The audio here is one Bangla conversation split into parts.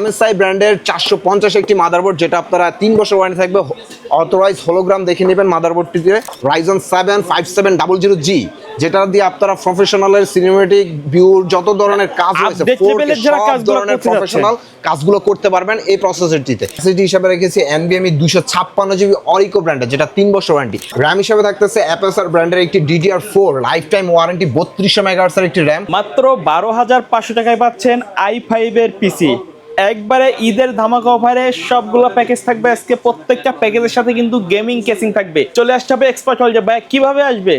MSI ব্র্যান্ডের 450 একটি মাদারবোর্ড, যেটা আপনারা 3 বছর ওয়ারেন্টি থাকবে। অথরাইজ হোলোগ্রাম দেখে নেবেন মাদারবোর্ডটিতে। Ryzen 7 5700G, যেটা দিয়ে আপনারা প্রফেশনালের সিনেমেটিক ভিউর যত ধরনের কাজ রয়েছে, 4K সব ধরনের প্রফেশনাল কাজগুলো করতে পারবেন এই প্রসেসরটিতে। এসএসডি হিসাবে রেখেছি NVMe 256GB অরিকো ব্র্যান্ডের, যেটা 3 বছর ওয়ারেন্টি। র্যাম হিসাবে থাকতেছে Acer ব্র্যান্ডের একটি DDR4 life time warranty 3200 MHz এর একটি র্যাম। মাত্র 12,500 টাকায় পাচ্ছেন i5 এর পিসি। একবারে ঈদের ধামাকা অফারে সবগুলো প্যাকেজ থাকবে আজকে। প্রত্যেকটা প্যাকেজের সাথে কিন্তু গেমিং কেসিং থাকবে। চলে আসতে হবে এক্সপার্ট হল। ভাই কিভাবে আসবে?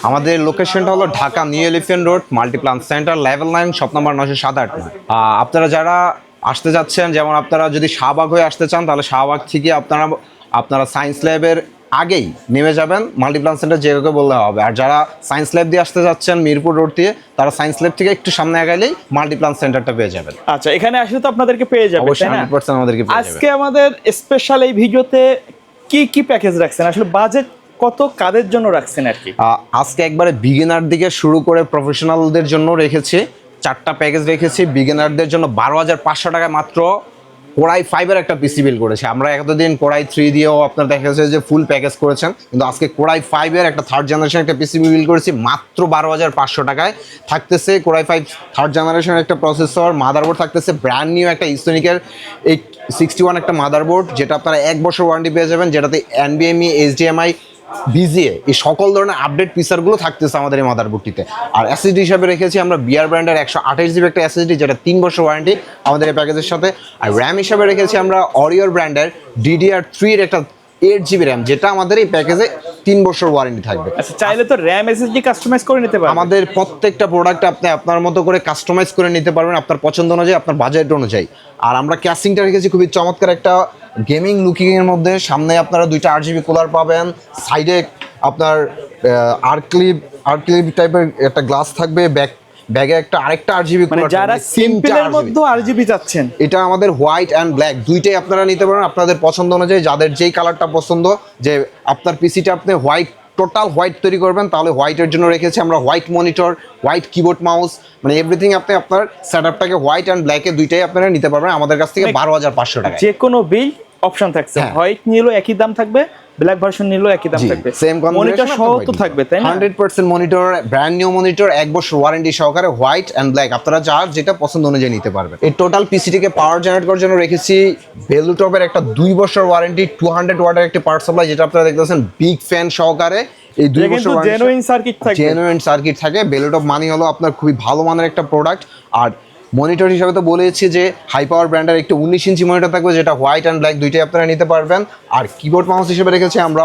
আমাদের লোকেশনটা হলো Dhaka new elephant road, Multiplan centre, level 9, shop number 907-8। আপনারা যারা আসতে যাচ্ছেন, যেমন আপনারা যদি শাহবাগ হয়ে আসতে চান, তাহলে শাহবাগ থেকে আপনারা সায়েন্স ল্যাবের আগেই নেমে যাবেন, মাল্টিপ্লান সেন্টার যে কাউকে বললে হবে। আর যারা সায়েন্স ল্যাব দিয়ে আসতে যাচ্ছেন মিরপুর রোড দিয়ে, তারা সায়েন্স ল্যাব থেকে একটু সামনে আগাইলেই মাল্টিপ্লান সেন্টারটা পেয়ে যাবেন। আচ্ছা, এখানে আসলে তো আপনাদেরকে পেয়ে যাবেন। অবশ্যই 100% আমাদেরকে পেয়ে যাবেন। আজকে আমাদের স্পেশাল এই ভিডিওতে কি কি প্যাকেজ রাখছেন, আসলে বাজেট কত কাদের জন্য রাখছেন আর কি? আজকে একবারে বিগিনার দিকে শুরু করে প্রফেশনালদের জন্য রেখেছি 4টা প্যাকেজ রেখেছি। বিগিনারদের জন্য 12,500 টাকায় মাত্র কোরাই 5 এর একটা পিসি বিল করেছে। আমরা এতদিন কোরাই 3 দিয়েও আপনার দেখা যাচ্ছে যে ফুল প্যাকেজ করেছেন, কিন্তু আজকে কোরাই 5 এর একটা থার্ড জেনারেশন একটা পিসি বিল করেছি মাত্র 12,500 টাকায়। থাকতেছে কোরাই 5 থার্ড জেনারেশনের একটা প্রসেসর, মাদারবোর্ড থাকতেছে ব্র্যান্ড নিউ একটা ইসোনিকের 861 একটা মাদারবোর্ড, যেটা আপনারা 1 বছর ওয়ারেন্টি পেয়ে যাবেন, যেটাতে NVMe HDMI BGA এই সকল ধরনের আপডেট ফিচারগুলো থাকতেছে আমাদের এই মাদারবোর্ডটিতে। আর এসএসডি হিসাবে রেখেছি আমরা বিআর ব্র্যান্ডের 128GB একটা এসএসডি, যেটা 3 বছর ওয়ারেন্টি আমাদের এই প্যাকেজের সাথে। আর র্যাম হিসাবে রেখেছি আমরা অরিওর ব্র্যান্ডের DDR3 এর একটা 8GB র্যাম, যেটা আমাদের এই প্যাকেজে 3 বছর ওয়ারেন্টি থাকবে। আচ্ছা, চাইলে তো র্যাম এসএসডি কাস্টমাইজ করে নিতে পারবেন। আমাদের প্রত্যেকটা প্রোডাক্ট আপনি আপনার মতো করে কাস্টমাইজ করে নিতে পারবেন, আপনার পছন্দ অনুযায়ী, আপনার বাজেট অনুযায়ী। আর আমরা ক্যাসিংটা রেখেছি খুবই চমৎকার একটা গেমিং লুকিং এর মধ্যে। সামনে আপনারা 2টা RGB কুলার পাবেন, সাইডে আপনার আর্কলিপ টাইপের একটা গ্লাস থাকবে, ব্যাগে আরেকটা RGB মানে কুলার। যারা সিম্পলের মধ্যে RGB চাচ্ছেন, এটা আমাদের হোয়াইট অ্যান্ড ব্ল্যাক দুইটাই আপনারা নিতে পারেন আপনাদের পছন্দ অনুযায়ী। যাদের যেই কালারটা পছন্দ, যে আপনার পিসিটা আপনি টোটাল হোয়াইট তৈরি করবেন, তাহলে হোয়াইটের জন্য রেখেছি আমরা white monitor, white keyboard mouse, মানে এভরিথিং আপনি আপনার সেটআপটাকে হোয়াইট অ্যান্ড ব্ল্যাকে দুইটাই আপনারা নিতে পারবেন আমাদের কাছ থেকে 12,500 টাকা। যে কোনো বিল অপশন থাকছে, হোয়াইট নিলেও একই দাম থাকবে, ব্ল্যাক ভার্সন নিলেও একই দাম থাকবে, সেম মনিটর সহ তো থাকবে, তাই না? 100% মনিটর, ব্র্যান্ড নিউ মনিটর, 1 বছর ওয়ারেন্টি সহকারে, হোয়াইট অ্যান্ড ব্ল্যাক, আপনারা যার যেটা পছন্দ অনুযায়ী নিতে পারবেন। এই টোটাল পিসিটিকে পাওয়ার জেনারেট করার জন্য রেখেছি বেলুটপের একটা 2 বছর ওয়ারেন্টি 200 ওয়াটের একটা পাওয়ার সাপ্লাই, যেটা আপনারা দেখতেছেন বিগ ফ্যান সহকারে। এই 2 বছর জেনুইন সার্কিট থাকে। বেলুটপ মানি হলো আপনার খুবই ভালো মানের একটা প্রোডাক্ট। আর মনিটর হিসাবে তো বলেছি যে হাই পাওয়ার ব্র্যান্ডের একটা 19 ইঞ্চি মনিটর থাকবে, যেটা হোয়াইট অ্যান্ড ব্ল্যাক দুইটাই আপনারা নিতে পারবেন। আর কিবোর্ড মাউস হিসেবে রেখেছি আমরা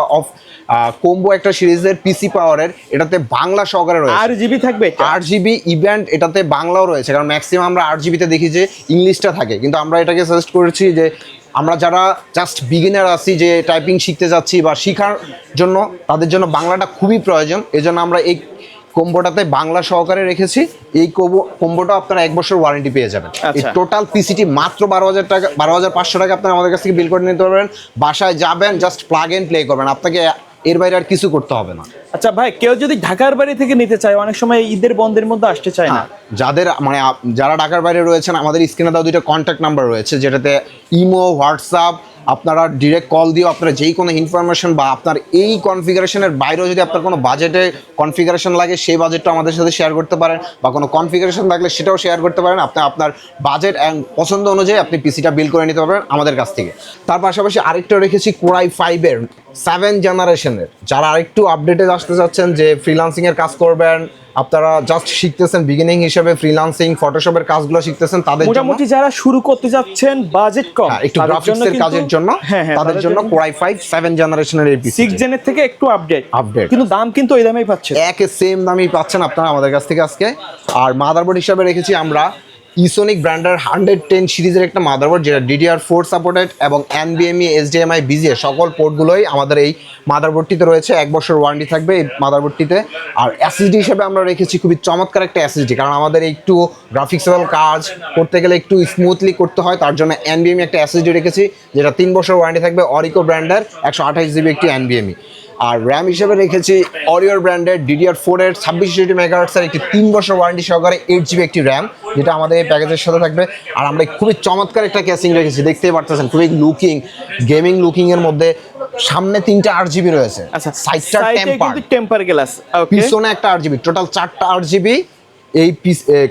কোম্বো একটা সিরিজের পিসি পাওয়ারের, এটাতে বাংলা সহকারে রয়েছে। RGB থাকবে, RGB ইভেন্ট, এটাতে বাংলাও রয়েছে, কারণ ম্যাক্সিমাম আমরা RGBতে দেখি যে ইংলিশটা থাকে, কিন্তু আমরা এটাকে সাজেস্ট করেছি যে আমরা যারা জাস্ট বিগিনার আছি, যে টাইপিং শিখতে যাচ্ছি বা শেখার জন্য, তাদের জন্য বাংলাটা খুবই প্রয়োজন। এজন্য আমরা এই কোম্বোটাতে বাংলা সহকারে রেখেছি। এই কোম্বোটা আপনারা 1 বছর ওয়ারেন্টি পেয়ে যাবেন। এই টোটাল পিসিটি মাত্র 12,000 টাকা, 12,500 টাকা আপনারা আমাদের কাছ থেকে বিল করে নিতে পারবেন। বাসায় যাবেন, জাস্ট প্লাগ এন্ড প্লে করবেন, আপনাকে এর বাইরে আর কিছু করতে হবে না। আচ্ছা ভাই, কেউ যদি ঢাকার বাইরে থেকে নিতে চায়, অনেক সময় ঈদের বন্ধের মধ্যে আসতে চায় না, যারা ঢাকার বাইরে রয়েছেন, আমাদের স্ক্রিনে দাও 2টা কন্ট্যাক্ট নাম্বার রয়েছে, যেটাতে ইমো, হোয়াটসঅ্যাপ, আপনারা ডিরেক্ট কল দিয়েও আপনারা যেই কোনো ইনফরমেশন বা আপনার এই কনফিগারেশনের বাইরেও যদি আপনার কোনো বাজেটে কনফিগারেশন লাগে, সেই বাজেটটা আমাদের সাথে শেয়ার করতে পারেন, বা কোনো কনফিগারেশন লাগলে সেটাও শেয়ার করতে পারেন। আপনি আপনার বাজেট অ্যান্ড পছন্দ অনুযায়ী আপনি পিসিটা বিল করে নিতে পারবেন আমাদের কাছ থেকে। তার পাশাপাশি আরেকটা রেখেছি কোরাই 5 এর 7 জেনারেশনের, যারা আরেকটু আপডেটে আসতে চাচ্ছেন, যে ফ্রিল্যান্সিংয়ের কাজ করবেন, আপনারা জাস্ট শিখতেছেন বিগিনিং হিসেবে ফ্রিল্যান্সিং, ফটোশপের কাজগুলো শিখতেছেন, তাদের জন্য, মোটামুটি যারা শুরু করতে যাচ্ছেন, বাজেট কম, একটু গ্রাফিক্সের কাজের জন্য, তাদের জন্য কোরাই 5 7 জেনারেশনের এই পিসি 6 জেনের থেকে একটু আপডেট, কিন্তু দাম কিন্তু ওই দামেই পাচ্ছেন, সেম দামই পাচ্ছেন আপনারা আমাদের কাছ থেকে আজকে। আর মাদারবোর্ড হিসাবে রেখেছি আমরা ইসোনিক ব্র্যান্ডের 110 সিরিজের একটা মাদারবোর্ড, যেটা DDR4 সাপোর্টেড এবং NVMe HDMI BGA সকল পোর্টগুলোই আমাদের এই মাদারবোর্ডটিতে রয়েছে। 1 বছর ওয়ারেন্টি থাকবে এই মাদারবোর্ডটিতে। আর এসএসডি হিসেবে আমরা রেখেছি খুবই চমৎকার একটা এসএসডি, কারণ আমাদের একটু গ্রাফিক্সের কাজ করতে গেলে একটু স্মুথলি করতে হয়, তার জন্য NVMe একটা এসএসডি রেখেছি, যেটা 3 বছর ওয়ারেন্টি থাকবে, অরিকো ব্র্যান্ডের 128GB একটি NVMe। আর র্যাম হিসেবে রেখেছি অরিওর ব্র্যান্ডের DDR4 এর 26 মেগাহার্টজের একটি 3 বছর ওয়ারেন্টি সহকারে 8GB একটি র্যাম, যেটা আমাদের এই প্যাকেজের সাথে থাকবে। আর আমরা খুবই চমৎকার একটা ক্যাসিং রেখেছি, দেখতেই পারতেছেন, খুবই গেমিং লুকিং এর মধ্যে। সামনে 3টা 8GB রয়েছে, আচ্ছা, সাইডটা টেম্পার গ্লাস, পিছনে একটা 8GB, টোটাল 4টা 8GB এই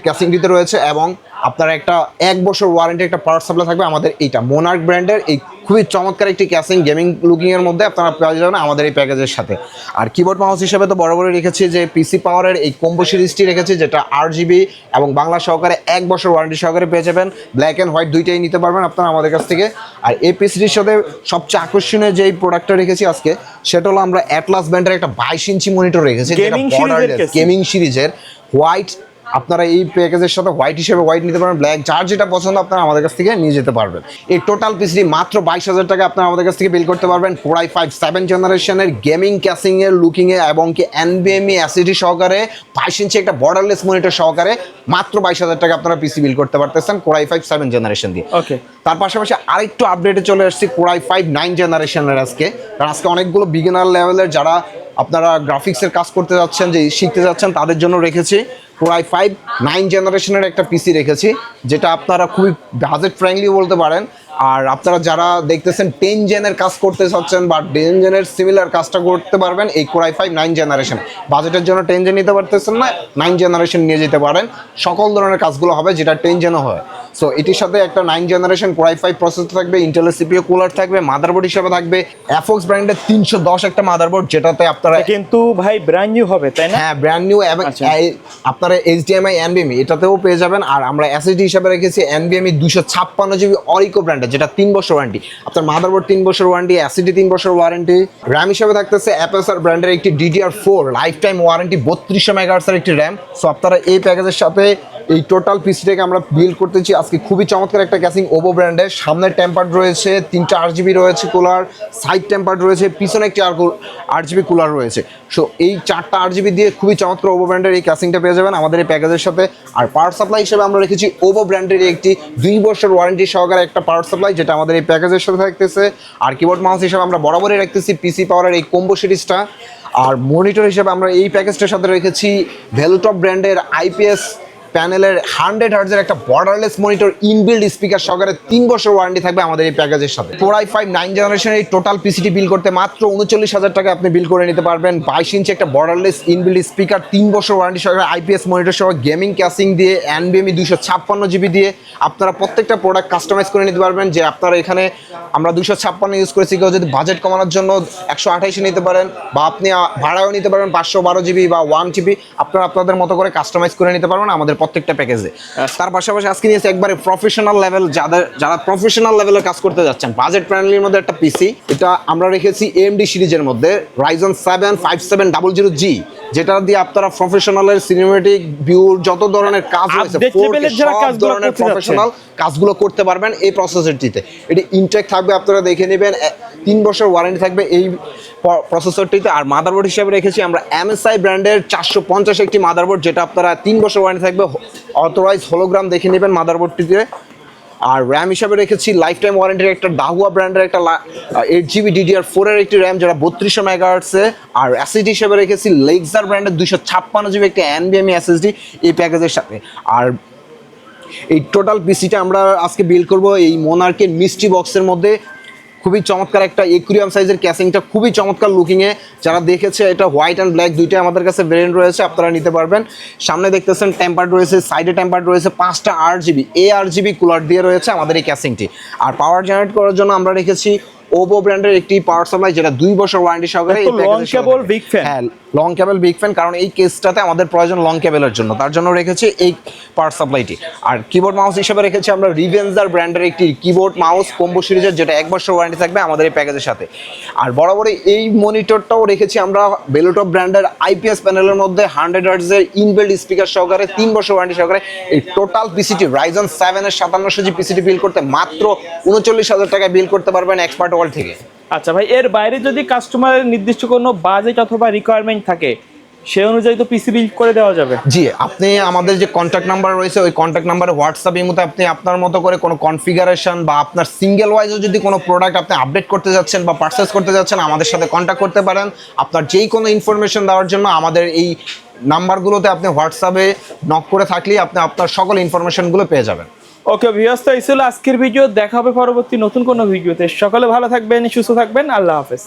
ক্যাসিংটিতে রয়েছে। এবং আপনার একটা 1 বছর ওয়ারেন্টি একটা পাওয়ার সাপ্লাই থাকবে আমাদের এইটা মোনার্ক ব্র্যান্ডের এই খুবই চমৎকার একটি ক্যাসিং গেমিং লুকিং এর মধ্যে আপনারা পেয়ে যাবেন আমাদের এই প্যাকেজের সাথে। আর কিবোর্ড মাউস হিসেবে তো বরাবরই রেখেছি যে পিসি পাওয়ারের এই কম্বো সিরিজটি রেখেছি, যেটা 8GB এবং বাংলা সহকারে 1 বছর ওয়ারেন্টি সহকারে পেয়ে যাবেন। ব্ল্যাক অ্যান্ড হোয়াইট দুইটাই নিতে পারবেন আপনারা আমাদের কাছ থেকে। আর এই পিসিটির সাথে সবচেয়ে আকর্ষণীয় যে প্রোডাক্টটা রেখেছি আজকে, সেটা হলো আমরা অ্যাটলাস ব্র্যান্ডের একটা 22 ইঞ্চি মনিটর রেখেছি, যেটা বর্ডারলেস গেমিং সিরিজের হোয়াইট। আপনারা এই প্যাকেজের সাথে হোয়াইট হিসেবে হোয়াইট নিতে পারবেন, ব্ল্যাক, যার যেটা পছন্দ আপনারা আমাদের কাছ থেকে নিয়ে যেতে পারবেন। এই টোটাল পিসি মাত্র 22,000 টাকা আপনারা আমাদের কাছ থেকে বিল করতে পারবেন। Core i5 7 জেনারেশনের গেমিং ক্যাসিং এর লুকিং এ এবং কি NVMe SSD সহকারে 22 ইঞ্চি একটা বর্ডারলেস মনিটর সহকারে মাত্র 22,000 টাকা আপনারা পিসি বিল করতে পারতেছেন Core i5 7 জেনারেশন দিয়ে। ওকে, তার পাশাপাশি আরেকটু আপডেটে চলে আসছি Core i5 9 জেনারেশনের আজকে, কারণ আজকে অনেকগুলো বিগিনার লেভেলের যারা আপনারা গ্রাফিক্সের কাজ করতে যাচ্ছেন, যে শিখতে যাচ্ছেন, তাদের জন্য রেখেছি Core i5 9 জেনারেশনের একটা পিসি রেখেছি, যেটা আপনারা খুবই বাজেট ফ্রেন্ডলি বলতে পারেন। আর আপনারা যারা দেখতেছেন 10 জেনের কাজ করতে চাচ্ছেন বা 10 জেনের সিমিলার কাজটা করতে পারবেন এই Core i5 9 জেনারেশন। বাজেটের জন্য 10 জেন নিতে পারতেছেন না, 9 জেনারেশন নিয়ে যেতে পারেন, সকল ধরনের কাজগুলো হবে যেটা 10 জেনও হয়। সো এটির সাথে একটা 9 জেনারেশন Core i5 প্রসেসর থাকবে, ইন্টেলের সিপিইউ কুলার থাকবে, মাদারবোর্ড হিসেবে থাকবে FOX ব্র্যান্ডের 310 একটা মাদারবোর্ড, যেটাতে আপনারা কিন্তু ভাই ব্র্যান্ড নিউ হবে তাই না? হ্যাঁ, ব্র্যান্ড নিউ। এবং আপনারা HDMI NVMe এটাতেও পেয়ে যাবেন। আর আমরা SSD হিসাবে রেখেছি NVMe 256GB অরিকো ব্র্যান্ডের, যেটা 3 বছর ওয়ারেন্টি। আপনার মাদারবোর্ড 3 বছর ওয়ারেন্টি, SSD 3 বছর ওয়ারেন্টি। র্যাম হিসাবে থাকতেছে Acer ব্র্যান্ডের একটি DDR4 লাইফ টাইম ওয়ারেন্টি 3200 মেগাহার্টজের একটি র্যাম। সো আপনারা এই প্যাকেজের সাথে এই টোটাল পিসিটাকে আমরা বিল্ড করতেছি আজকে খুবই চমৎকার একটা ক্যাসিং ওভো ব্র্যান্ডের। সামনে টেম্পার্ড রয়েছে, 3টা 8GB রয়েছে কুলার, সাইড টেম্পার্ড রয়েছে, পিছনে একটি 8GB কুলার রয়েছে। সো এই 4টা 8GB দিয়ে খুবই চমৎকার ওভো ব্র্যান্ডের এই ক্যাসিংটা পেয়ে যাবেন আমাদের এই প্যাকেজের সাথে। আর পাওয়ার সাপ্লাই হিসেবে আমরা রেখেছি ওভো ব্র্যান্ডের একটি 2 বছর ওয়ারেন্টি সহকারে একটা পাওয়ার সাপ্লাই, যেটা আমাদের এই প্যাকেজের সাথে থাকতেছে। আর কিবোর্ড মাউস হিসেবে আমরা বরাবরই রাখতেছি পিসি পাওয়ারের এই কম্বো সিরিজটা। আর মনিটর হিসেবে আমরা এই প্যাকেজটার সাথে রেখেছি ভেলোটপ ব্র্যান্ডের IPS প্যানেলের 100 হার্টজের একটা বর্ডারলেস মনিটর ইনবিল্ড স্পিকার সহকারে 3 বছর ওয়ারেন্টি থাকবে আমাদের এই প্যাকেজের সাথে। Core i5 9 জেনারেশনের এই টোটাল পিসিটি বিল করতে মাত্র 39,000 টাকা আপনি বিল করে নিতে পারবেন। 22 ইঞ্চি একটা বর্ডারলেস ইনবিল্ড স্পিকার, 3 বছর ওয়ারেন্টি সহকারে IPS মনিটর সহ গেমিং ক্যাসিং দিয়ে NVMe 256GB দিয়ে আপনারা প্রত্যেকটা প্রোডাক্ট কাস্টমাইজ করে নিতে পারবেন। যে আপনারা এখানে আমরা 256 ইউজ করেছি, কেউ যদি বাজেট কমানোর জন্য 128 নিতে পারেন, বা আপনি ভাড়াও নিতে পারবেন 512GB বা 1GB, আপনারা আপনাদের মতো করে কাস্টমাইজ করে নিতে পারবেন আমাদের প্রত্যেকটা প্যাকেজে। তার পাশাপাশি আজকে নিয়েছে একবারে প্রফেশনাল লেভেল, যারা প্রফেশনাল লেভেলের কাজ করতে যাচ্ছেন, বাজেট ফ্রেন্ডলির মধ্যে একটা পিসি। এটা আমরা রেখেছি AMD সিরিজের মধ্যে Ryzen 7 5700G, যেটা দিয়ে আপনারা প্রফেশনালের সিনেমেটিক ভিউর যত ধরনের কাজ রয়েছে, 4K সব ধরনের প্রফেশনাল কাজগুলো করতে পারবেন এই প্রসেসরটিতে। এটি ইনটেক থাকবে, আপনারা দেখে নেবেন, 3 বছর ওয়ারেন্টি থাকবে এই প্রসেসরটিতে। আর মাদারবোর্ড হিসেবে রেখেছি আমরা MSI ব্র্যান্ডের 450 একটি মাদারবোর্ড, যেটা আপনারা 3 বছর ওয়ারেন্টি থাকবে, অথরাইজ হোলোগ্রাম দেখে নেবেন মাদারবোর্ডটিতে। আর র্যাম হিসাবে রেখেছি লাইফ টাইম ওয়ারেন্টির একটা ডাহুয়া ব্র্যান্ডের একটা 8GB DDR4 এর একটি র্যাম, যেটা 3200 মেগাহার্টজে। আর SSD হিসেবে রেখেছি লেক্সার ব্র্যান্ডের 256GB একটা NVMe SSD এই প্যাকেজের সাথে। আর এই টোটাল পিসিটা আমরা আজকে বিল্ড করব এই মোনার্কের মিস্ট্রি বক্সের মধ্যে। খুবই চমৎকার একটা একুরিয়াম সাইজের ক্যাসিংটা, খুবই চমৎকার লুকিংয়ে। যারা দেখেছে, এটা হোয়াইট অ্যান্ড ব্ল্যাক দুইটাই আমাদের কাছে ভেরিয়েন্ট রয়েছে, আপনারা নিতে পারবেন। সামনে দেখতেছেন টেম্পার্ড রয়েছে, সাইডে টেম্পার্ড রয়েছে, 5টা 8GB ARGB কুলার দিয়ে রয়েছে আমাদের এই ক্যাসিংটি। আর পাওয়ার জেনারেট করার জন্য আমরা রেখেছি ওভো ব্র্যান্ডের একটি পাওয়ার সাপ্লাই, যেটা 2 বছর ওয়ারেন্টি সহকারে। হ্যাঁ, লং কেবল বিগ ফ্যান, কারণ এই কেসটাতে আমাদের প্রয়োজন লং কেবলের জন্য, তার জন্য রেখেছি এই পাওয়ার সাপ্লাইটি। আর কিবোর্ড মাউস হিসেবে রেখেছি আমরা রিভেঞ্জার ব্র্যান্ডের একটি কিবোর্ড মাউস কম্বো সিরিজের, যেটা 1 বছর ওয়ারেন্টি থাকবে আমাদের এই প্যাকেজের সাথে। আর বরাবরই এই মনিটরটাও রেখেছি আমরা ভেলোটপ ব্র্যান্ডের IPS প্যানেলের মধ্যে 100 হার্টজের ইনবিল্ড স্পিকার সহকারে, 3 বছর ওয়ারেন্টি সহকারে। এই টোটাল পিসিটি Ryzen 7 এর 5700G পিসিটি বিল করতে মাত্র 39,000 টাকা বিল করতে পারবেন এক্সপার্ট ওয়ার্ল্ড থেকে। আচ্ছা ভাই, এর বাইরে যদি কাস্টমারের নির্দিষ্ট কোনো বাজেট অথবা রিকোয়ারমেন্ট থাকে, সেই অনুযায়ী তো পিসি বিল্ড করে দেওয়া যাবে। জি, আপনি আমাদের যে কন্ট্যাক্ট নাম্বার রয়েছে ওই কন্ট্যাক্ট নাম্বারে হোয়াটসঅ্যাপ ইমোতে আপনি আপনার মতো করে কোনো কনফিগারেশন বা আপনার সিঙ্গেল ওয়াইজও যদি কোনো প্রোডাক্ট আপনি আপডেট করতে যাচ্ছেন বা পারচেস করতে যাচ্ছেন আমাদের সাথে কন্ট্যাক্ট করতে পারেন। আপনার যেই কোনো ইনফরমেশন দেওয়ার জন্য আমাদের এই নাম্বারগুলোতে আপনি হোয়াটসঅ্যাপে নক করে থাকলেই আপনি আপনার সকল ইনফরমেশনগুলো পেয়ে যাবেন। ওকে ভিউয়ার্স, তো এই ছিল আজকের ভিডিও। দেখা হবে পরবর্তী নতুন কোনো ভিডিওতে। সকলে ভালো থাকবেন, সুস্থ থাকবেন। আল্লাহ হাফেজ।